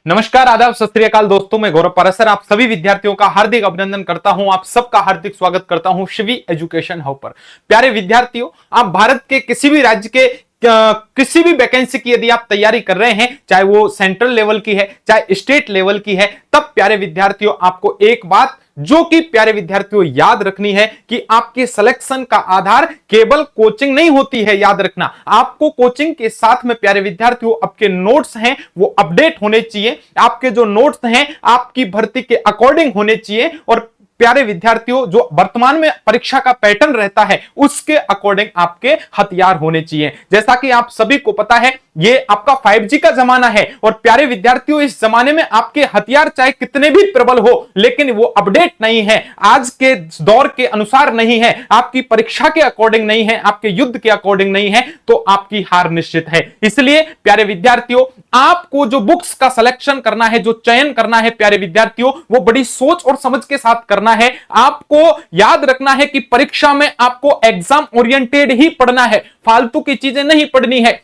नमस्कार, आदाब, सत श्री अकाल दोस्तों। मैं गौरव पारासर आप सभी विद्यार्थियों का हार्दिक अभिनंदन करता हूं। आप सबका हार्दिक स्वागत करता हूं शिवी एजुकेशन हब पर। प्यारे विद्यार्थियों, आप भारत के किसी भी राज्य के किसी भी वैकेंसी की यदि आप तैयारी कर रहे हैं, चाहे वो सेंट्रल लेवल की है चाहे स्टेट लेवल की है, तब प्यारे विद्यार्थियों आपको एक बात जो कि प्यारे विद्यार्थियों याद रखनी है कि आपके सिलेक्शन का आधार केवल कोचिंग नहीं होती है। याद रखना, आपको कोचिंग के साथ में प्यारे विद्यार्थियों आपके नोट्स हैं वो अपडेट होने चाहिए। आपके जो नोट्स हैं आपकी भर्ती के अकॉर्डिंग होने चाहिए और प्यारे विद्यार्थियों जो वर्तमान में परीक्षा का पैटर्न रहता है उसके अकॉर्डिंग आपके हथियार होने चाहिए। जैसा कि आप सभी को पता है ये आपका 5G का जमाना है और प्यारे विद्यार्थियों इस जमाने में आपके हथियार चाहे कितने भी प्रबल हो लेकिन वो अपडेट नहीं है, आज के दौर के अनुसार नहीं है, आपकी परीक्षा के अकॉर्डिंग नहीं है, आपके युद्ध के अकॉर्डिंग नहीं है, तो आपकी हार निश्चित है। इसलिए प्यारे विद्यार्थियों आपको जो बुक्स का सिलेक्शन करना है, जो चयन करना है प्यारे विद्यार्थियों, वो बड़ी सोच और समझ के साथ करना है। आपको याद रखना है कि परीक्षा में आपको एग्जाम ओरिएंटेड ही पढ़ना है, फालतू की चीजें नहीं पढ़नी है।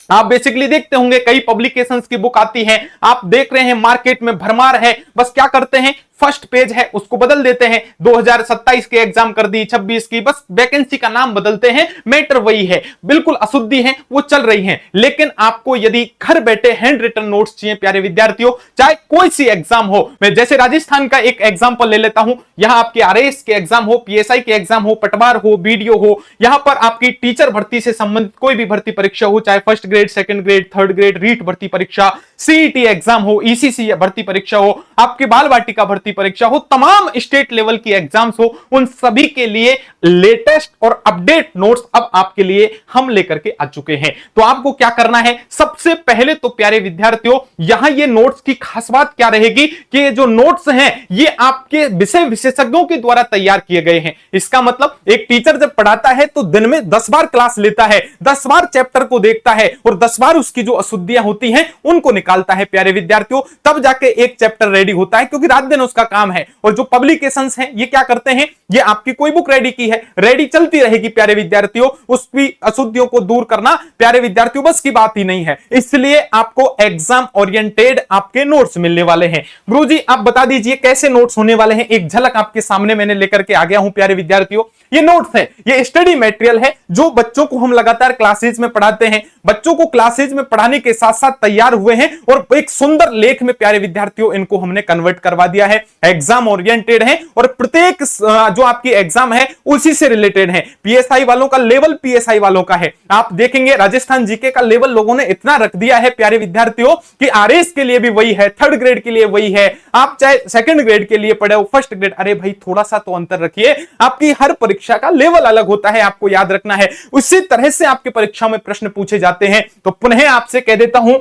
आप बेसिकली देखते होंगे कई पब्लिकेशंस की बुक आती है, आप देख रहे हैं मार्केट में भरमार है, बस क्या करते हैं फर्स्ट पेज है उसको बदल देते हैं, 2027 के एग्जाम कर दी, 26 की, बस वैकेंसी का नाम बदलते हैं, मैटर वही है, बिल्कुल अशुद्धि है वो चल रही है। लेकिन आपको यदि घर बैठे हैंड रिटन नोट्स चाहिए प्यारे विद्यार्थियों, चाहे कोई सी एग्जाम हो, मैं जैसे राजस्थान का एक एग्जाम्पल ले लेता हूं, यहां आपके आरएएस के एग्जाम हो, पीएसआई के एग्जाम हो, पटवार हो, बीडीओ हो, यहां पर आपकी टीचर भर्ती से संबंधित कोई भी भर्ती परीक्षा हो, चाहे first grade, second grade, third grade, REET भर्ती परीक्षा, सीईटी एग्जाम हो, ईसीसी भर्ती परीक्षा हो, आपके बाल वाटिका भर्ती परीक्षा हो, तमाम स्टेट लेवल की एग्जाम्स हो, उन सभी के लिए लेटेस्ट और अपडेट नोट्स अब आपके लिए हम लेकर के आ चुके हैं। तो आपको क्या करना है, सबसे पहले तो प्यारे विद्यार्थियों यहां ये नोट्स की खास बात क्या रहेगी कि ये जो नोट्स हैं ये आपके विषय विशेषज्ञों के द्वारा तैयार किए गए हैं। इसका मतलब एक टीचर जब पढ़ाता है तो दिन में 10 बार क्लास लेता है, 10 बार चैप्टर को देखता है और 10 बार उसकी जो अशुद्धियां होती हैं उनको निकालता है प्यारे विद्यार्थियों, तब जाके एक चैप्टर रेडी होता है, क्योंकि रात दिन उसका काम है। और जो पब्लिकेशंस हैं ये क्या करते हैं, ये आपकी कोई बुक रेडी की है, रेडी चलती रहेगी प्यारे विद्यार्थियों, उसकी अशुद्धियों को दूर करना प्यारे विद्यार्थियों बस की बात ही नहीं है। इसलिए आपको एग्जाम ओरिएंटेड आपके नोट्स मिलने वाले हैं। गुरुजी आप बता दीजिए कैसे नोट्स होने वाले हैं, एक झलक आपके सामने मैंने लेकर के आ गया हूं प्यारे विद्यार्थियों। ये नोट्स है, ये स्टडी मटेरियल है जो बच्चों को हम लगातार क्लासेज में पढ़ाते हैं, बच्चों को क्लासेज में पढ़ाने के साथ साथ तैयार हुए हैं और एक सुंदर लेख में प्यारे विद्यार्थियों इनको हमने कन्वर्ट करवा दिया है। एग्जाम ओरिएंटेड है और प्रत्येक जो आपकी एग्जाम है उसी से रिलेटेड है। पीएसआई वालों का लेवल पीएसआई वालों का है, आप देखेंगे राजस्थान जीके का लेवल लोगों ने इतना रख दिया है प्यारे विद्यार्थियों कि आरएस के लिए भी वही है, थर्ड ग्रेड के लिए वही है, आप चाहे सेकंड ग्रेड के लिए पढ़े हो, फर्स्ट ग्रेड, अरे भाई थोड़ा सा तो अंतर रखिए, आपकी हर परीक्षा का लेवल अलग होता है, आपको याद रखना है। उसी तरह से आपके परीक्षा में प्रश्न पूछे जाते हैं। तो पुनः आपसे कह देता हूं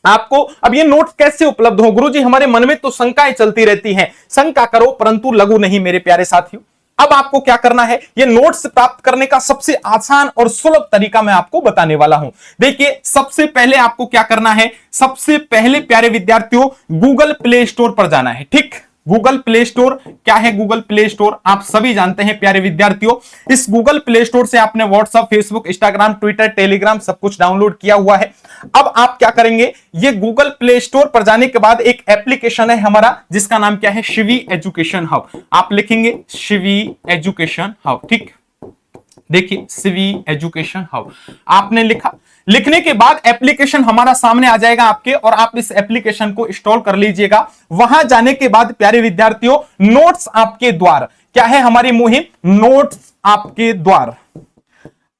आपको अब ये नोट्स कैसे उपलब्ध हो। गुरुजी हमारे मन में तो शंकाएं चलती रहती हैं, शंका करो परंतु लघु नहीं मेरे प्यारे साथियों। अब आपको क्या करना है, ये नोट्स प्राप्त करने का सबसे आसान और सुलभ तरीका मैं आपको बताने वाला हूं। देखिए सबसे पहले आपको क्या करना है, सबसे पहले प्यारे विद्यार्थियों गूगल प्ले स्टोर पर जाना है। ठीक, गूगल प्ले स्टोर क्या है, गूगल प्ले स्टोर आप सभी जानते हैं प्यारे विद्यार्थियों। इस गूगल प्ले स्टोर से आपने WhatsApp, Facebook, Instagram, Twitter, Telegram सब कुछ डाउनलोड किया हुआ है। अब आप क्या करेंगे, ये गूगल प्ले स्टोर पर जाने के बाद एक एप्लीकेशन है हमारा जिसका नाम क्या है, शिवी एजुकेशन हब। आप लिखेंगे शिवी एजुकेशन हब। ठीक, देखिए शिवी एजुकेशन हब आपने लिखा, लिखने के बाद एप्लीकेशन हमारा सामने आ जाएगा आपके और आप इस एप्लीकेशन को इंस्टॉल कर लीजिएगा। वहां जाने के बाद प्यारे विद्यार्थियों नोट्स आपके द्वार, क्या है हमारी मुहिम, नोट्स आपके द्वार।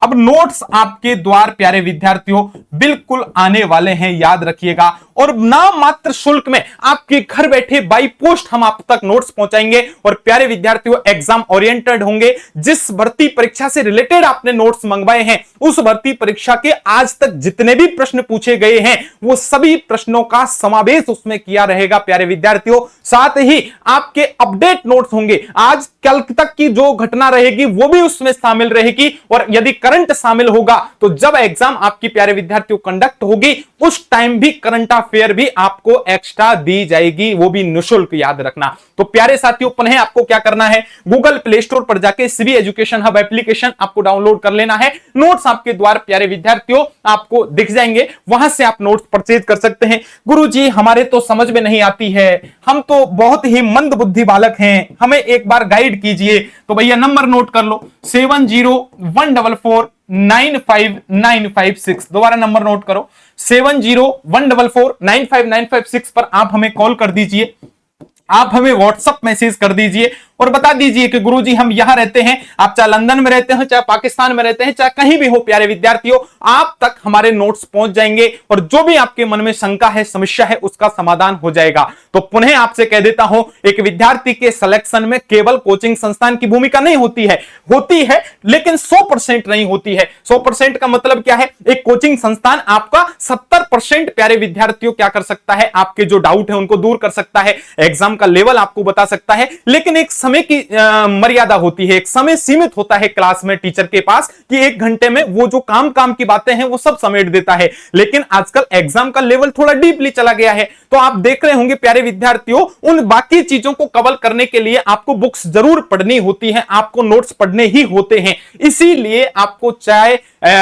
अब नोट्स आपके द्वार प्यारे विद्यार्थियों बिल्कुल आने वाले हैं, याद रखिएगा, और नाम मात्र शुल्क में आपके घर बैठे बाई पोस्ट हम आप तक नोट्स पहुंचाएंगे। और प्यारे विद्यार्थियों एग्जाम ओरिएंटेड होंगे, जिस भर्ती परीक्षा से रिलेटेड आपने नोट्स मंगवाए हैं उस भर्ती परीक्षा के आज तक जितने भी प्रश्न पूछे गए हैं वो सभी प्रश्नों का समावेश उसमें किया रहेगा प्यारे विद्यार्थियों। साथ ही आपके अपडेट नोट्स होंगे, आज कल तक की जो घटना रहेगी वो भी उसमें शामिल रहेगी, और यदि करंट करंट शामिल होगा, तो जब एग्जाम आपकी प्यारे विद्यार्थियों कंडक्ट होगी उस टाइम भी करंट अफेयर भी आपको एक्स्ट्रा दी जाएगी, वो भी निःशुल्क, याद रखना। तो प्यारे साथियों पुनः आपको क्या करना है, गूगल प्ले स्टोर पर जाके शिवी एजुकेशन हब एप्लीकेशन आपको डाउनलोड कर लेना है। नोट्स आपके द्वार प्यारे विद्यार्थियों आपको दिख जाएंगे, वहां से आप नोट्स परचेज कर सकते हैं। गुरुजी हमारे तो समझ में नहीं आती है, हम तो बहुत ही मंद बुद्धि बालक हैं, हमें एक बार गाइड कीजिए। तो भैया नंबर नोट कर लो, 7014495956। दोबारा नंबर नोट करो, 7014495956 पर आप हमें कॉल कर दीजिए, आप हमें व्हाट्सएप मैसेज कर दीजिए और बता दीजिए कि गुरुजी हम यहां रहते हैं, आप चाहे लंदन में रहते हो, चाहे पाकिस्तान में रहते हैं, चाहे कहीं भी हो प्यारे विद्यार्थियों, आप तक हमारे नोट्स पहुंच जाएंगे और जो भी आपके मन में शंका है, समस्या है, उसका समाधान हो जाएगा। तो पुनः आपसे कह देता हूं, एक विद्यार्थी के सिलेक्शन में केवल कोचिंग संस्थान की भूमिका नहीं होती है लेकिन 100% नहीं होती है। 100% का मतलब क्या है, एक कोचिंग संस्थान आपका 70% प्यारे विद्यार्थियों क्या कर सकता है, आपके जो डाउट है उनको दूर कर सकता है, एग्जाम का लेवल आपको बता सकता है, लेकिन एक समय की मर्यादा होती है, एक समय सीमित होता है क्लास में टीचर के पास कि 1 घंटे में वो जो काम की बातें हैं वो सब समेट देता है। लेकिन आजकल एग्जाम का लेवल थोड़ा डीपली चला गया है, तो आप देख रहे होंगे प्यारे विद्यार्थियों, उन बाकी चीजों को कवर करने के लिए आपको बुक्स जरूर पढ़नी होती है, आपको नोट्स पढ़ने ही होते हैं। इसीलिए आपको चाहे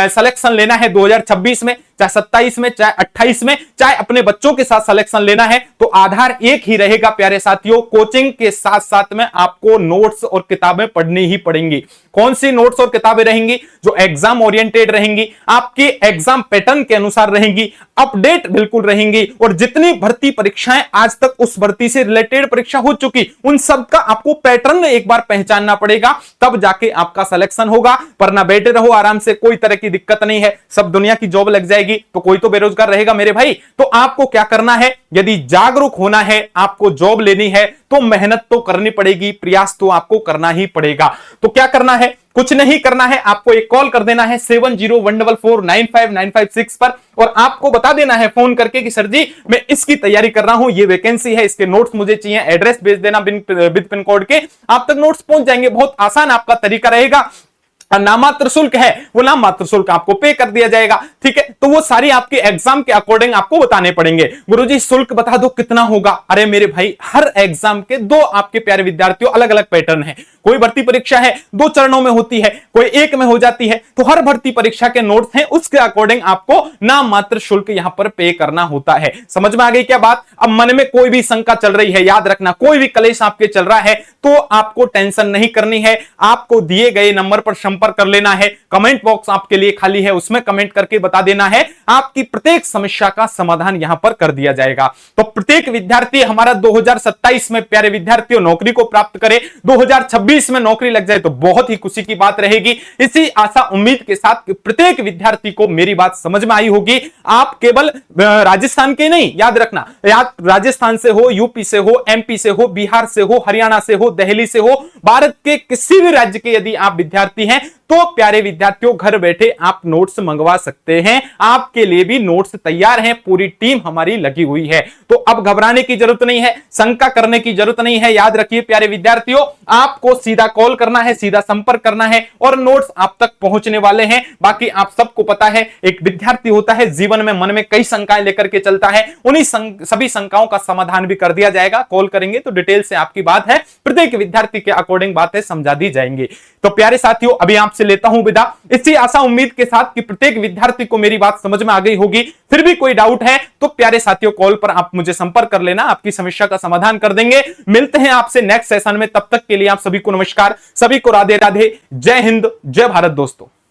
सिलेक्शन लेना है 2026 में, चाहे 27 में, चाहे 28 में, चाहे अपने बच्चों के साथ सिलेक्शन लेना है, तो आधार एक ही रहेगा प्यारे साथियों, कोचिंग के साथ साथ में आपको नोट्स और किताबें पढ़नी ही पड़ेंगी। कौन सी नोट्स और किताबें रहेंगी, जो एग्जाम ओरिएंटेड रहेंगी, आपके एग्जाम पैटर्न के अनुसार रहेंगी, अपडेट बिल्कुल रहेंगी, और जितनी भर्ती परीक्षाएं आज तक उस भर्ती से रिलेटेड परीक्षा हो चुकी, उन सब का आपको पैटर्न एक बार पहचानना पड़ेगा, तब जाके आपका सिलेक्शन होगा। पर ना बैठे रहो आराम से, कोई तरह की दिक्कत नहीं है, सब दुनिया की जॉब लग जाएगी तो कोई तो बेरोजगार रहेगा मेरे भाई। तो आपको क्या करना है, यदि जागरूक होना है, आपको जॉब लेनी है, तो मेहनत तो करनी पड़ेगी, प्रयास तो आपको करना ही पड़ेगा। तो क्या करना है, कुछ नहीं करना है, आपको एक कॉल कर देना है 7014495956 पर, और आपको बता देना है फोन करके कि सर जी मैं इसकी तैयारी कर रहा हूं, ये वैकेंसी है, इसके नोट्स मुझे चाहिए, एड्रेस भेज देना विद पिन कोड के, आप तक नोट्स पहुंच जाएंगे। बहुत आसान आपका तरीका रहेगा, नामात्र शुल्क है, वो नामात्र शुल्क आपको पे कर दिया जाएगा, ठीक है। तो वो सारी आपके एग्जाम के अकॉर्डिंग आपको बताने पड़ेंगे। गुरुजी शुल्क बता दो कितना होगा, अरे मेरे भाई हर एग्जाम के 2 आपके प्यारे विद्यार्थियों अलग अलग पैटर्न है। कोई भर्ती परीक्षा है 2 चरणों में होती है, कोई 1 में हो जाती है, तो हर भर्ती परीक्षा के नोट्स हैं, उसके अकॉर्डिंग आपको नामात्र शुल्क यहां पर पे करना होता है। समझ में आ गई क्या बात। अब मन में कोई भी शंका चल रही है, याद रखना, कोई भी कलेश आपके चल रहा है तो आपको टेंशन नहीं करनी है, आपको दिए गए नंबर पर संपर्क कर लेना है, कमेंट बॉक्स आपके लिए खाली है, उसमें कमेंट करके बता देना है, आपकी प्रत्येक समस्या का समाधान यहां पर कर दिया जाएगा। तो प्रत्येक विद्यार्थी हमारा 2027 में प्यारे विद्यार्थियों नौकरी को प्राप्त करे, 2026 में नौकरी लग जाए तो बहुत ही खुशी की बात रहेगी। इसी आशा उम्मीद के साथ प्रत्येक विद्यार्थी को मेरी बात समझ में आई होगी। आप केवल राजस्थान के नहीं, याद रखना, राजस्थान से हो, यूपी से हो, एमपी से हो, बिहार से हो, हरियाणा से हो, दिल्ली से हो, भारत के किसी भी राज्य के यदि आप विद्यार्थी हैं तो प्यारे विद्यार्थियों घर बैठे आप नोट्स मंगवा सकते हैं, आपके लिए भी नोट्स तैयार हैं, पूरी टीम हमारी लगी हुई है। तो अब घबराने की जरूरत नहीं है, शंका करने की जरूरत नहीं है। याद रखिए प्यारे विद्यार्थियों, आपको सीधा कॉल करना है, सीधा संपर्क करना है और नोट्स आप तक पहुंचने वाले हैं। बाकी आप सबको पता है, एक विद्यार्थी होता है जीवन में मन में कई शंकाएं लेकर के चलता है, उन्हीं सभी शंकाओं का समाधान भी कर दिया जाएगा। कॉल करेंगे तो डिटेल से आपकी बात है, प्रत्येक विद्यार्थी के अकॉर्डिंग बातें समझा दी जाएंगी। तो प्यारे साथियों अभी आपसे लेता हूं विदा, इसी आशा उम्मीद के साथ कि प्रत्येक विद्यार्थी को मेरी बात समझ में आ गई होगी। फिर भी कोई डाउट है तो प्यारे साथियों कॉल पर आप मुझे संपर्क कर लेना, आपकी समस्या का समाधान कर देंगे। मिलते हैं आपसे नेक्स्ट सेशन में, तब तक के लिए आप सभी को नमस्कार, सभी को राधे राधे, जय हिंद, जय भारत दोस्तों।